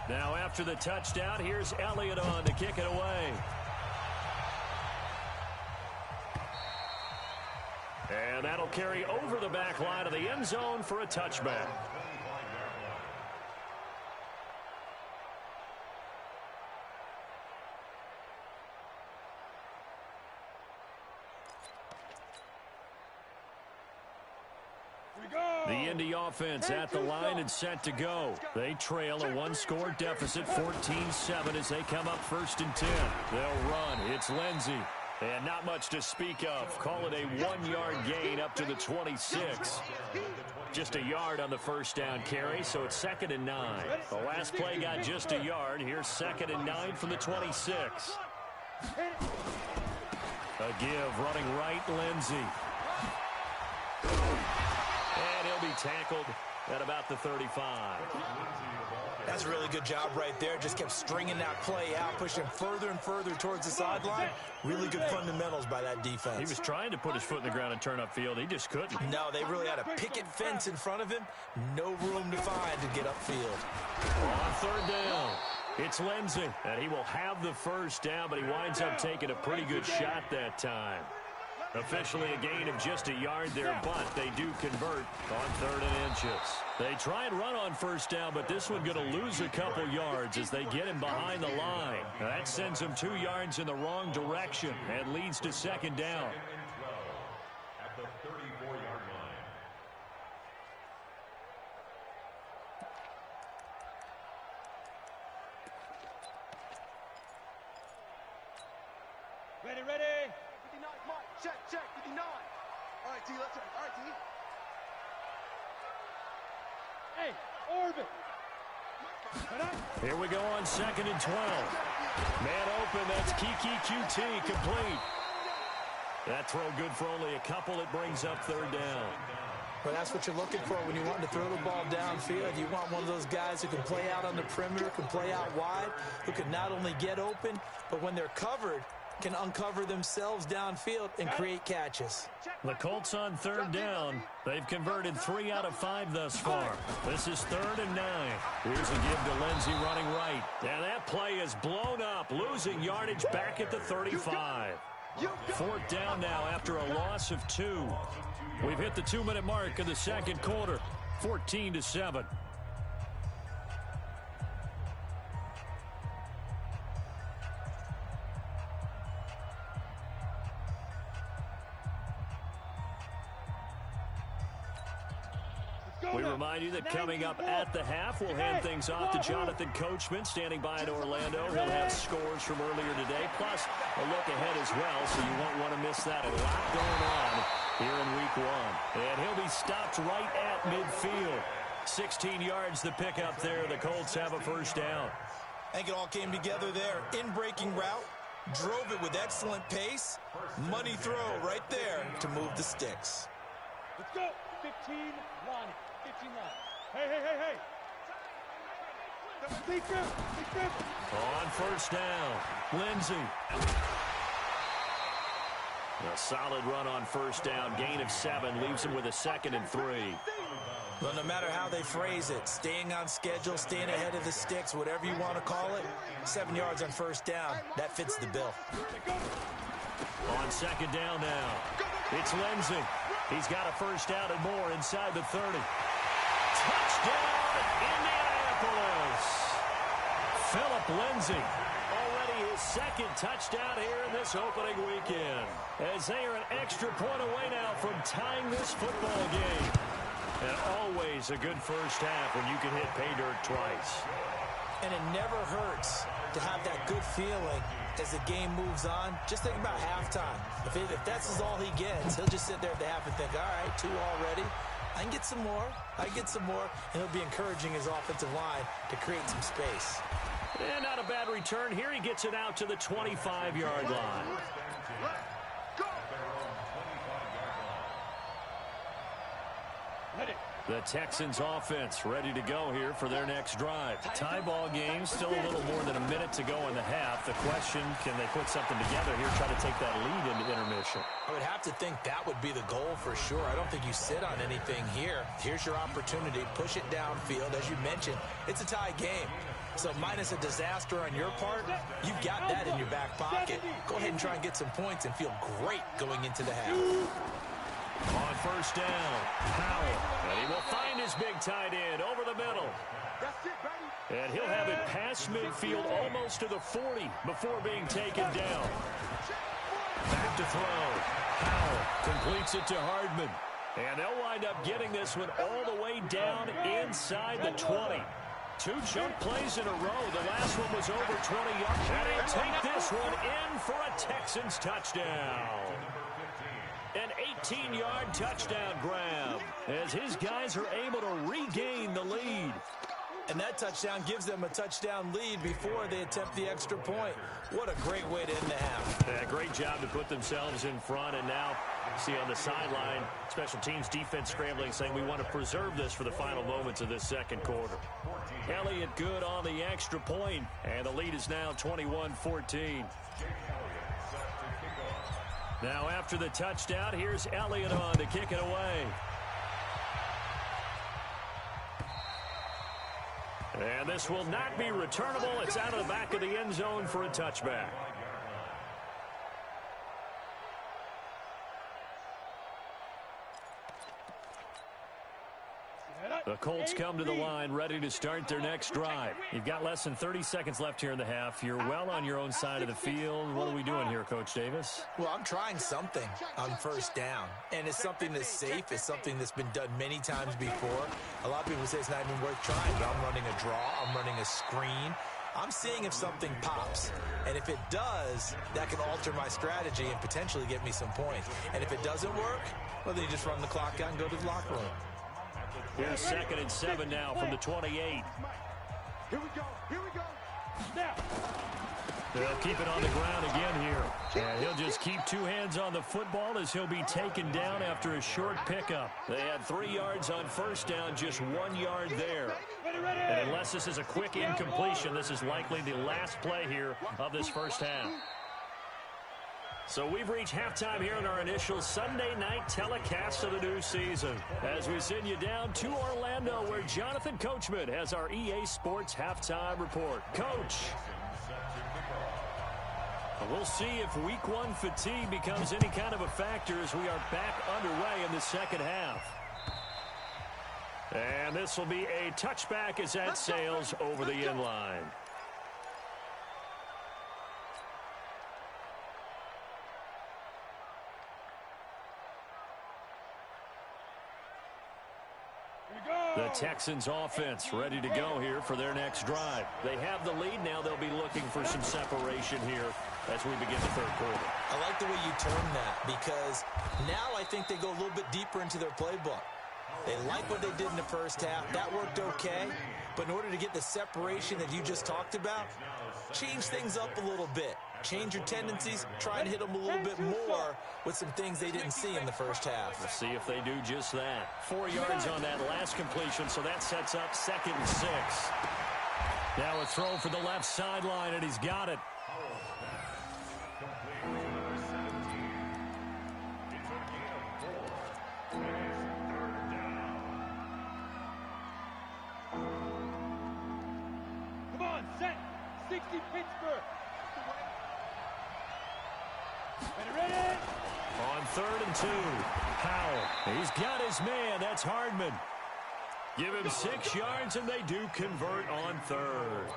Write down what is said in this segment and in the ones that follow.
Now after the touchdown, here's Elliott on to kick it away. And that'll carry over the back line of the end zone for a touchback. The Indy offense at the line and set to go. They trail a one-score deficit, 14-7, as they come up 1st and 10. They'll run. It's Lindsey. And not much to speak of. Call it a 1-yard gain up to the 26. Just a yard on the first down carry, so it's 2nd and 9. The last play got just a yard. Here's 2nd and 9 from the 26. A give, running right, Lindsey. And he'll be tackled at about the 35. That's a really good job right there. Just kept stringing that play out, pushing further and further towards the sideline. Really good fundamentals by that defense. He was trying to put his foot in the ground and turn upfield. He just couldn't. No, they really had a picket fence in front of him. No room to find to get upfield. On 3rd down, it's Lindsey. And he will have the first down, but he winds up taking a pretty good shot that time. Officially a gain of just a yard there, but they do convert on 3rd and inches. They try and run on first down, but this one going to lose a couple yards as they get him behind the line. Now that sends him 2 yards in the wrong direction and leads to 2nd down. At the 34-yard line. Ready. 59, Mike, check, 59. All right, D, let's go. All right, D. Hey, orbit. Here we go on 2nd and 12. Man open, that's Kiki QT, complete. That throw good for only a couple. It brings up 3rd down. Well, that's what you're looking for when you want to throw the ball downfield. You want one of those guys who can play out on the perimeter, can play out wide, who can not only get open, but when they're covered, can uncover themselves downfield and create catches. The Colts on 3rd down. They've converted 3 out of 5 thus far. This is 3rd and 9. Here's a give to Lindsey running right. And that play is blown up, losing yardage back at the 35. 4th down now after a loss of 2. We've hit the 2-minute mark of the 2nd quarter, 14-7. We remind you that coming up at the half, we'll hand things off to Jonathan Coachman, standing by in Orlando. He'll have scores from earlier today, plus a look ahead as well, so you won't want to miss that. A lot going on here in Week 1. And he'll be stopped right at midfield. 16 yards to pick up there. The Colts have a first down. I think it all came together there. In-breaking route, drove it with excellent pace. Money throw right there to move the sticks. Let's go. 15 line. 15 line. Hey. Big grip. On first down, Lindsey. A solid run on first down. Gain of 7 leaves him with a 2nd and 3. Well, no matter how they phrase it, staying on schedule, staying ahead of the sticks, whatever you want to call it, 7 yards on first down, that fits the bill. On 2nd down now, it's Lindsey. He's got a first down and more inside the 30. Touchdown, Indianapolis. Philip Lindsey, already his 2nd touchdown here in this opening weekend, as they are an extra point away now from tying this football game. And always a good first half when you can hit pay dirt twice. And it never hurts to have that good feeling as the game moves on. Just think about halftime. If that's all he gets, he'll just sit there at the half and think, all right, 2 already. I can get some more. And he'll be encouraging his offensive line to create some space. And not a bad return. Here he gets it out to the 25-yard line. Ready. The Texans offense ready to go here for their next drive. Tie ball game, still a little more than a minute to go in the half. The question, can they put something together here, try to take that lead into intermission? I would have to think that would be the goal for sure. I don't think you sit on anything here. Here's your opportunity. Push it downfield. As you mentioned, it's a tie game. So minus a disaster on your part, you've got that in your back pocket. Go ahead and try and get some points and feel great going into the half. On first down, Powell. And he will find his big tight end over the middle. And he'll have it past midfield almost to the 40 before being taken down. Back to throw. Powell completes it to Hardman. And they'll wind up getting this one all the way down inside the 20. 2 chunk plays in a row. The last one was over 20 yards. And he'll take this one in for a Texans touchdown. An 18-yard touchdown grab as his guys are able to regain the lead. And that touchdown gives them a touchdown lead before they attempt the extra point. What a great way to end the half. Yeah, great job to put themselves in front. And now, see on the sideline, special teams defense scrambling, saying we want to preserve this for the final moments of this second quarter. Elliott good on the extra point, and the lead is now 21-14. Now after the touchdown, here's Elliott on to kick it away. And this will not be returnable. It's out of the back of the end zone for a touchback. The Colts come to the line ready to start their next drive. You've got less than 30 seconds left here in the half. You're well on your own side of the field. What are we doing here, Coach Davis? Well, I'm trying something on first down. And it's something that's safe. It's something that's been done many times before. A lot of people say it's not even worth trying, but I'm running a draw. I'm running a screen. I'm seeing if something pops. And if it does, that can alter my strategy and potentially get me some points. And if it doesn't work, well, then you just run the clock out and go to the locker room. Here's 2nd and 7 now from the 28. Here we go. Here we go. Now. They'll keep it on the ground again here. And he'll just keep 2 hands on the football as he'll be taken down after a short pickup. They had 3 yards on first down, just 1 yard there. And unless this is a quick incompletion, this is likely the last play here of this first half. So we've reached halftime here in our initial Sunday night telecast of the new season as we send you down to Orlando where Jonathan Coachman has our EA Sports halftime report. Coach, we'll see if week 1 fatigue becomes any kind of a factor as we are back underway in the second half. And this will be a touchback as that sails over the end line. The Texans offense ready to go here for their next drive. They have the lead. Now they'll be looking for some separation here as we begin the third quarter. I like the way you term that because now I think they go a little bit deeper into their playbook. They like what they did in the first half. That worked okay. But in order to get the separation that you just talked about, change things up a little bit. Change your tendencies. Try and hit them a little bit more with some things they didn't see in the first half. Let's see if they do just that. 4 yards on that last completion, so that sets up 2nd and 6. Now a throw for the left sideline, and he's got it. Come on, set. 60 Pittsburgh. Ready? On 3rd and 2, Powell. He's got his man. That's Hardman. Give him 6 yards, and they do convert on 3rd.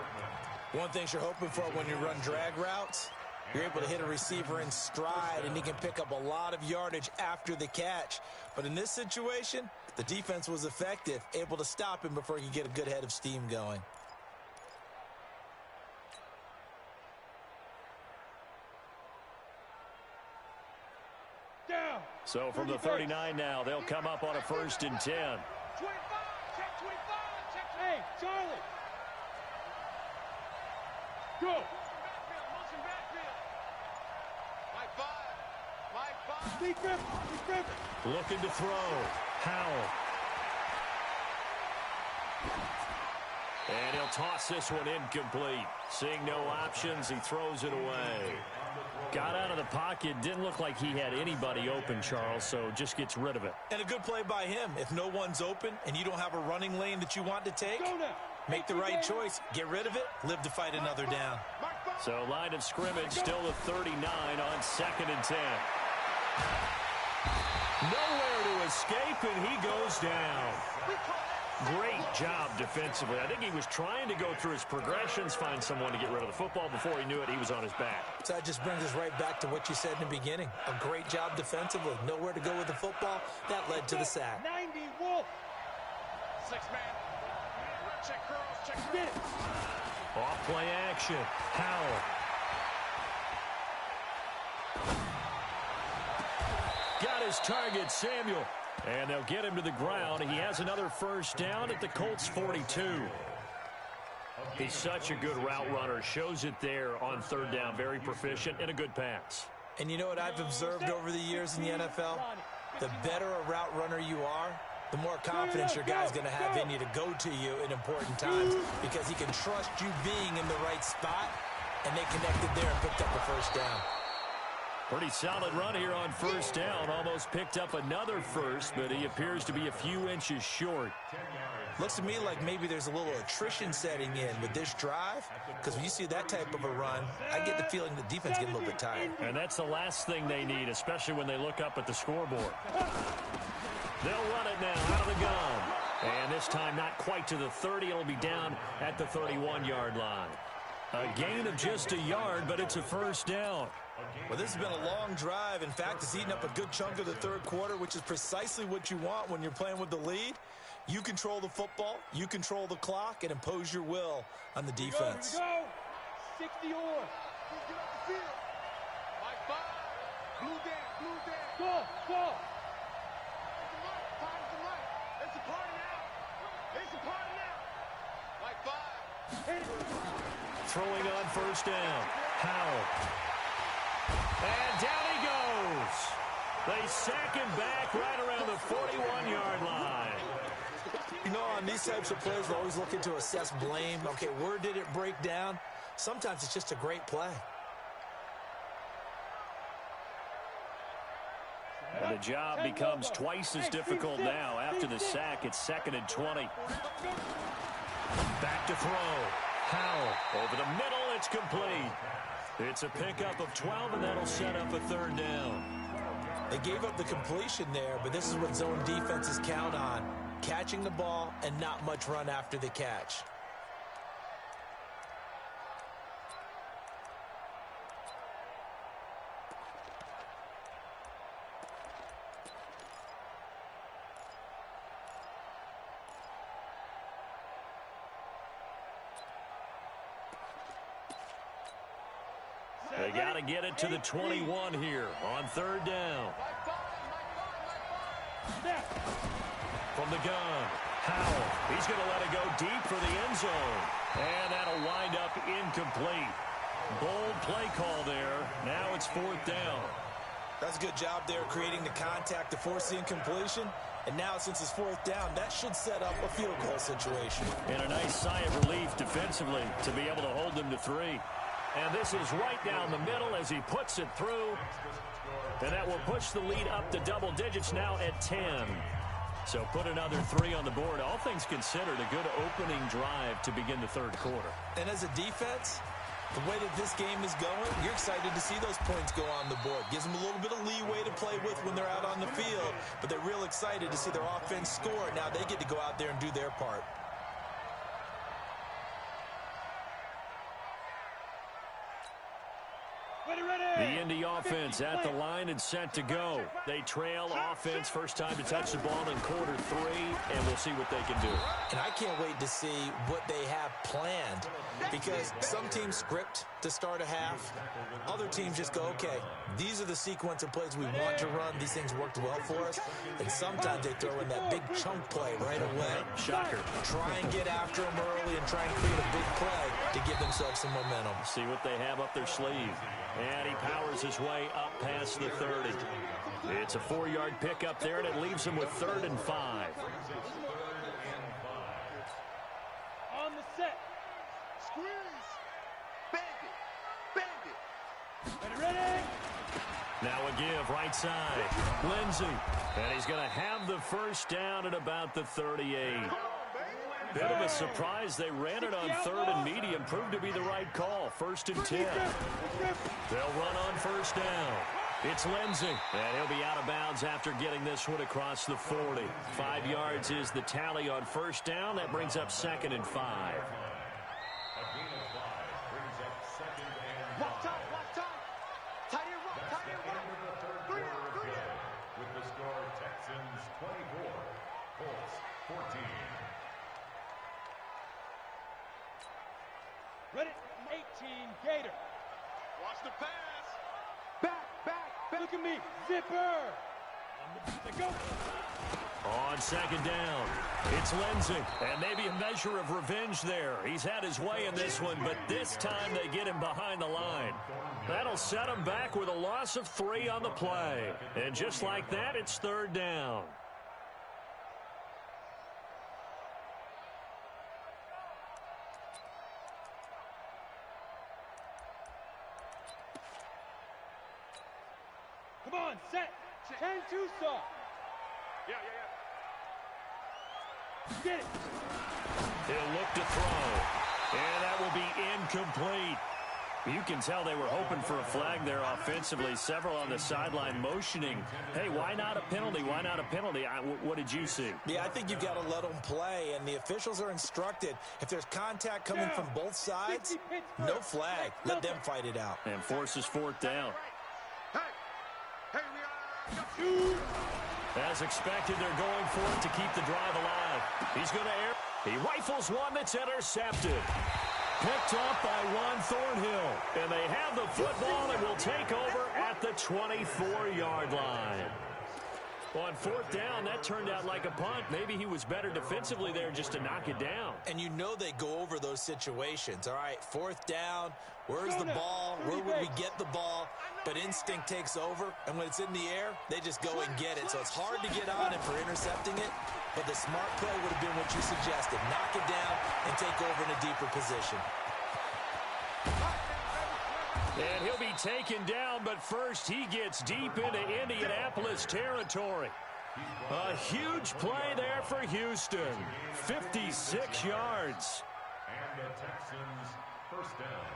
One thing you're hoping for when you run drag routes, you're able to hit a receiver in stride, and he can pick up a lot of yardage after the catch. But in this situation, the defense was effective, able to stop him before he could get a good head of steam going. So from the 39 now, they'll come up on a 1st and 10. 25, check 25, check. Hey, Charlie. Go. Motion backfield. Mike 5. Looking to throw. Powell. And he'll toss this one incomplete. Seeing no options, he throws it away. Got out of the pocket. Didn't look like he had anybody open, Charles, so just gets rid of it. And a good play by him. If no one's open and you don't have a running lane that you want to take, make the right choice. Get rid of it. Live to fight another down. So line of scrimmage still the 39 on 2nd and 10. Nowhere to escape, and he goes down. Great job defensively. I think he was trying to go through his progressions, find someone to get rid of the football. Before he knew it, he was on his back. So that just brings us right back to what you said in the beginning. A great job defensively. Nowhere to go with the football. That led to the sack. 90 Wolf. 6-man. Check curls, check spin. Off play action. Howell. Got his target, Samuel. And they'll get him to the ground. He has another first down at the Colts 42. He's such a good route runner. Shows it there on 3rd down. Very proficient and a good pass. And you know what I've observed over the years in the NFL? The better a route runner you are, the more confidence your guy's going to have in you to go to you in important times because he can trust you being in the right spot, and they connected there and picked up the first down. Pretty solid run here on 1st down. Almost picked up another first, but he appears to be a few inches short. Looks to me like maybe there's a little attrition setting in with this drive, because when you see that type of a run, I get the feeling the defense get a little bit tired. And that's the last thing they need, especially when they look up at the scoreboard. They'll run it now out of the gun. And this time not quite to the 30. It'll be down at the 31-yard line. A gain of just a yard, but it's a first down. Well, this has been a long drive. In fact, it's eaten up a good chunk of the 3rd quarter, which is precisely what you want when you're playing with the lead. You control the football, you control the clock, and impose your will on the defense. Here we go. 60 on. Get up the field. Like 5. Blue down. Go. Time's the mic. It's a party now. Like 5. Throwing on 1st down. Howell. And down he goes. They sack him back right around the 41-yard line. You know, on these types of plays, we're always looking to assess blame. Okay, where did it break down? Sometimes it's just a great play. And the job becomes twice as difficult now. After the sack, it's 2nd and 20. Back to throw. Howell over the middle. It's complete. It's a pickup of 12, and that'll set up a 3rd down. They gave up the completion there, but this is what zone defenses count on. Catching the ball and not much run after the catch. They got to get it to the 21 here on 3rd down. From the gun, Howell. He's going to let it go deep for the end zone. And that'll wind up incomplete. Bold play call there. Now it's 4th down. That's a good job there creating the contact to force the incompletion. And now, since it's 4th down, that should set up a field goal situation. And a nice sigh of relief defensively to be able to hold them to 3. And this is right down the middle as he puts it through. And that will push the lead up to double digits now at 10. So put another 3 on the board. All things considered, a good opening drive to begin the 3rd quarter. And as a defense, the way that this game is going, you're excited to see those points go on the board. Gives them a little bit of leeway to play with when they're out on the field. But they're real excited to see their offense score. Now they get to go out there and do their part. The Indy offense at the line and set to go. They trail offense. First time to touch the ball in quarter 3, and we'll see what they can do. And I can't wait to see what they have planned, because some teams script to start a half. Other teams just go, okay, these are the sequence of plays we want to run. These things worked well for us. And sometimes they throw in that big chunk play right away. Shocker. Try and get after them early and try and create a big play to give themselves some momentum. See what they have up their sleeve. And he powers his way up past the 30. It's a 4-yard pickup there, and it leaves him with 3rd and 5. set. Squeeze. Bend it. Bend it. Ready? Now a give right side. Lindsey. And he's going to have the first down at about the 38. Bit of a surprise. They ran it on third and medium. Proved to be the right call. 1st and 10. They'll run on first down. It's Lindsey. And he'll be out of bounds after getting this one across the 40. 5 yards is the tally on first down. That brings up 2nd and 5. Walk time. Tie it up. Three out. With the score, Texans 24, Colts 14. Ready? 18, Gator. Watch the pass. Back. Look at me. Zipper. Go. On 2nd down, it's Lindsey. And maybe a measure of revenge there. He's had his way in this one, but this time they get him behind the line. That'll set him back with a loss of 3 on the play. And just like that, it's 3rd down. Come on, set. 10-2 saw. Yeah. Get it. He'll look to throw. And that will be incomplete. You can tell they were hoping for a flag there offensively. Several on the sideline motioning. Hey, why not a penalty? Why not a penalty? What did you see? Yeah, I think you've got to let them play, and the officials are instructed. If there's contact coming from both sides, no flag. Let them fight it out. And forces 4th down. As expected, they're going for it to keep the drive alive. He's going to air. He rifles one that's intercepted. Picked up by Juan Thornhill. And they have the football and will take over at the 24-yard line. On 4th down, that turned out like a punt. Maybe he was better defensively there just to knock it down. And you know they go over those situations. All right, 4th down. Where's the ball? Where would we get the ball? But instinct takes over, and when it's in the air, they just go and get it. So it's hard to get on him for intercepting it, but the smart play would have been what you suggested. Knock it down and take over in a deeper position. And he'll be taken down, but first he gets deep into Indianapolis territory. A huge play there for Houston. 56 yards. And the Texans first down.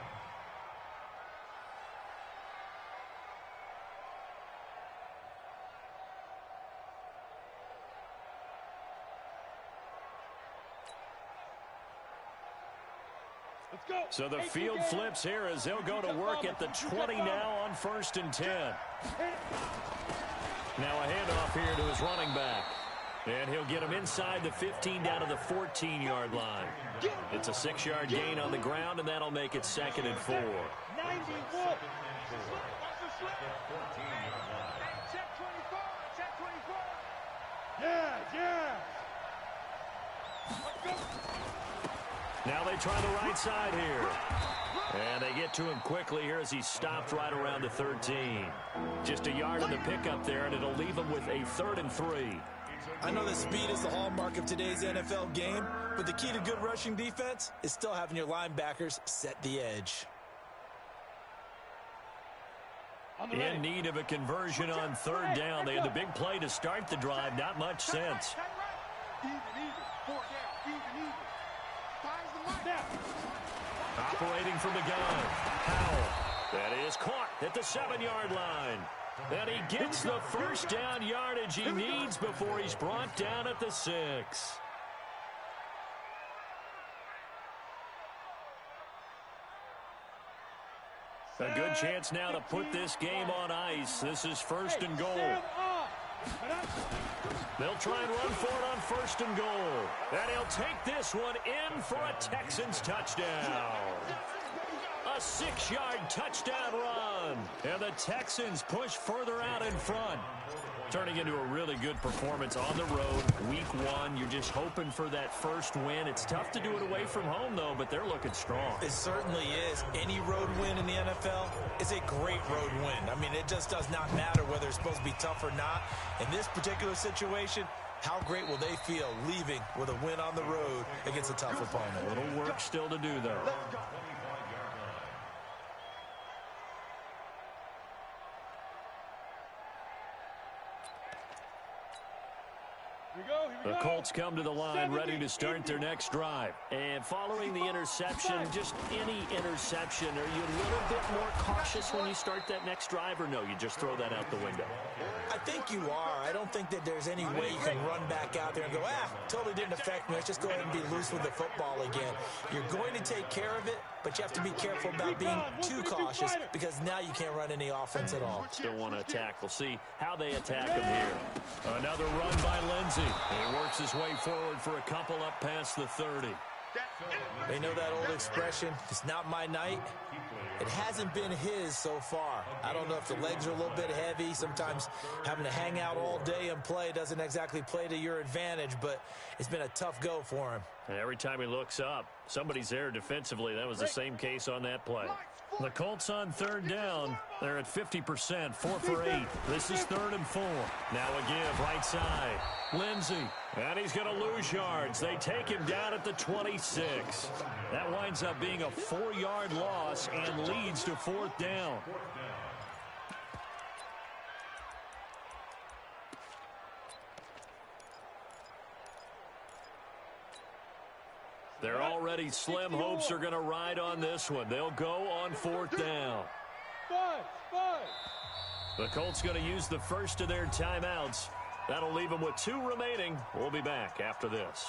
Let's go. So the field flips here as they'll go to work at the 20 now on 1st and 10. Now a handoff here to his running back. And he'll get him inside the 15 down to the 14-yard line. It's a 6-yard gain on the ground, and that'll make it 2nd and 4. 91. Yeah. Now they try the right side here. And they get to him quickly here as he stopped right around the 13. Just a yard on the pickup there, and it'll leave him with a 3rd and 3. I know that speed is the hallmark of today's NFL game, but the key to good rushing defense is still having your linebackers set the edge. In need of a conversion on 3rd down. They had the big play to start the drive. Not much sense. Even. 4 down. Even. Finds the line. Operating from the gun. Powell. That is caught at the 7-yard line. And he gets the first down yardage he needs before he's brought down at the 6. A good chance now to put this game on ice. This is 1st and goal. They'll try and run for it on 1st and goal. And he'll take this one in for a Texans touchdown. A 6-yard touchdown run. And the Texans push further out in front. Turning into a really good performance on the road. Week 1, you're just hoping for that first win. It's tough to do it away from home, though, but they're looking strong. It certainly is. Any road win in the NFL is a great road win. I mean, it just does not matter whether it's supposed to be tough or not. In this particular situation, how great will they feel leaving with a win on the road against a tough opponent? A little work still to do, though. The Colts come to the line ready to start their next drive. And following the interception, just any interception, are you a little bit more cautious when you start that next drive, or no, you just throw that out the window? I think you are. I don't think that there's any way you can run back out there and go, totally didn't affect me. Let's just go ahead and be loose with the football again. You're going to take care of it, but you have to be careful about being too cautious because now you can't run any offense at all. Still want to attack. We'll see how they attack him here. Another run by Lindsey. He works his way forward for a couple up past the 30. They know that old expression, it's not my night. It hasn't been his so far. I don't know if the legs are a little bit heavy. Sometimes having to hang out all day and play doesn't exactly play to your advantage, but it's been a tough go for him. And every time he looks up, somebody's there defensively. That was the same case on that play. The Colts on third down. They're at 50%, 4 for 8. This is 3rd and 4. Now a give right side. Lindsey, and he's going to lose yards. They take him down at the 26. That winds up being a 4-yard loss and leads to 4th down. They're already slim hopes are going to ride on this one. They'll go on 4th down. The Colts going to use the first of their timeouts. That'll leave them with 2 remaining. We'll be back after this.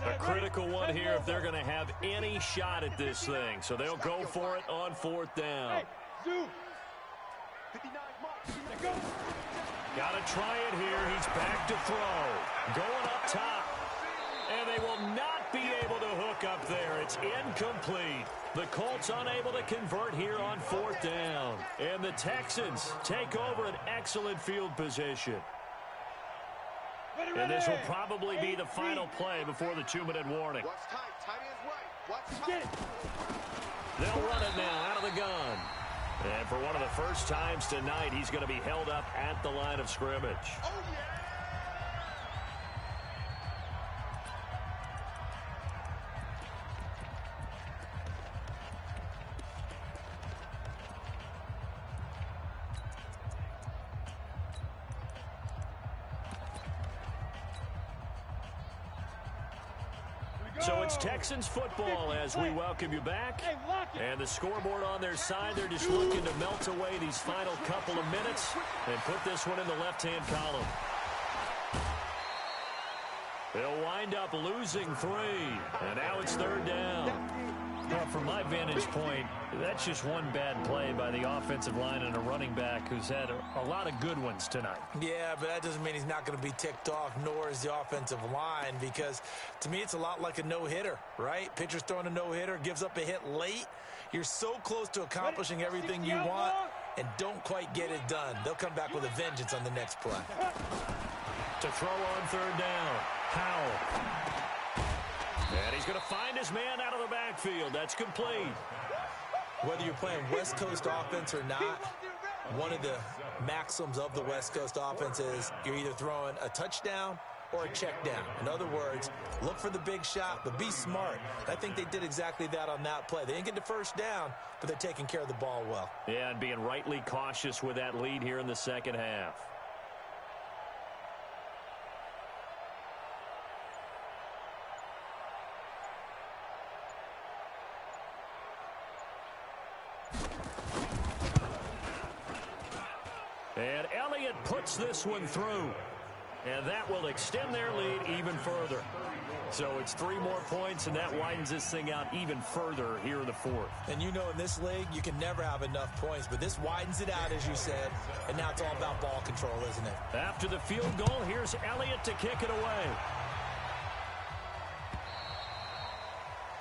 A critical one here if they're going to have any shot at this thing. So they'll go for it on 4th down. Got to try it here. He's back to throw. Going up top. And they will not be able to hook up there. It's incomplete. The Colts unable to convert here on 4th down. And the Texans take over an excellent field position. And this will probably be the final play before the 2-minute warning. They'll run it now out of the gun. And for one of the first times tonight, he's going to be held up at the line of scrimmage. Oh, yeah. So it's Texans football as we welcome you back. And the scoreboard on their side, they're just looking to melt away these final couple of minutes and put this one in the left-hand column. They'll wind up losing 3, and now it's 3rd down. Well, from my vantage point, that's just one bad play by the offensive line and a running back who's had a lot of good ones tonight. Yeah, but that doesn't mean he's not going to be ticked off, nor is the offensive line, because to me it's a lot like a no-hitter, right? Pitcher's throwing a no-hitter, gives up a hit late. You're so close to accomplishing everything you want and don't quite get it done. They'll come back with a vengeance on the next play. To throw on 3rd down, Howell. And he's going to find his man out of the backfield. That's complete. Whether you're playing West Coast offense or not, one of the maxims of the West Coast offense is you're either throwing a touchdown or a check down. In other words, look for the big shot, but be smart. I think they did exactly that on that play. They didn't get the first down, but they're taking care of the ball well. Yeah, and being rightly cautious with that lead here in the second half. And Elliott puts this one through. And that will extend their lead even further. So it's 3 more points, and that widens this thing out even further here in the 4th. And you know in this league, you can never have enough points, but this widens it out, as you said, and now it's all about ball control, isn't it? After the field goal, here's Elliott to kick it away.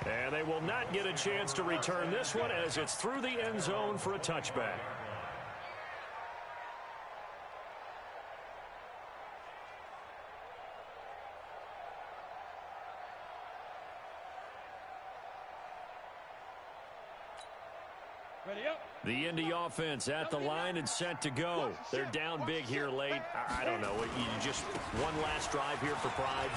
And they will not get a chance to return this one as it's through the end zone for a touchback. Ready up. The Indy offense at the line and set to go. They're down big here late. I don't know. You just one last drive here for pride.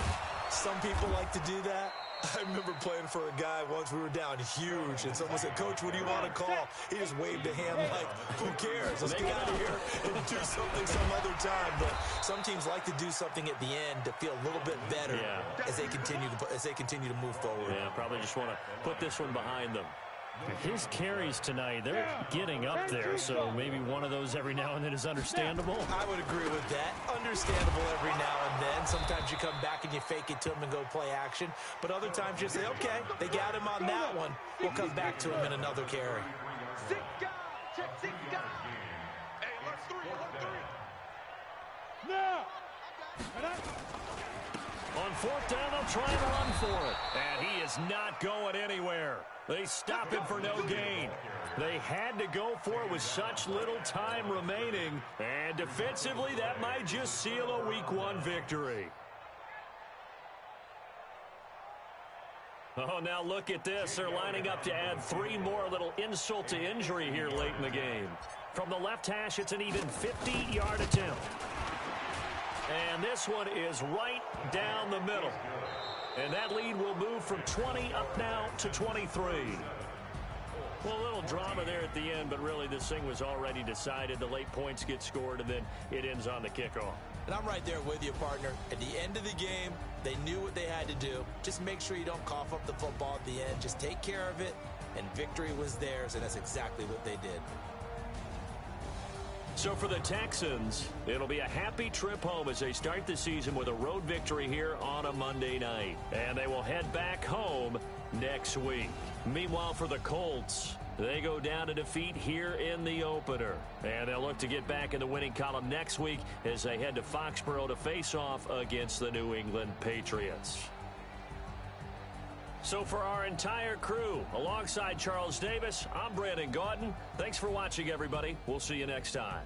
Some people like to do that. I remember playing for a guy once. We were down huge, and someone said, "Coach, what do you want to call?" He just waved a hand like, "Who cares? Let's get out of here and do something some other time." But some teams like to do something at the end to feel a little bit better as they continue to move forward. Yeah, probably just want to put this one behind them. His carries tonight, they're getting up there, so maybe one of those every now and then is understandable. I would agree with that. Understandable every now and then. Sometimes you come back and you fake it to him and go play action. But other times you say, okay, they got him on that one. We'll come back to him in another carry. Sit guy. Check sit guy. Hey, let's three. Now. On fourth down, they'll try and run for it. And he is not going anywhere. They stop him for no gain. They had to go for it with such little time remaining. And defensively, that might just seal a Week 1 victory. Oh, now look at this. They're lining up to add 3 more, a little insult to injury here late in the game. From the left hash, it's an even 50-yard attempt. And this one is right down the middle. And that lead will move from 20 up now to 23. Well, a little drama there at the end, but really this thing was already decided. The late points get scored, and then it ends on the kickoff. And I'm right there with you, partner. At the end of the game, they knew what they had to do. Just make sure you don't cough up the football at the end. Just take care of it, and victory was theirs, and that's exactly what they did. So for the Texans, it'll be a happy trip home as they start the season with a road victory here on a Monday night. And they will head back home next week. Meanwhile, for the Colts, they go down to defeat here in the opener. And they'll look to get back in the winning column next week as they head to Foxborough to face off against the New England Patriots. So for our entire crew, alongside Charles Davis, I'm Brandon Gaudin. Thanks for watching, everybody. We'll see you next time.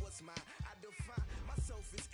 what's mine. I define myself as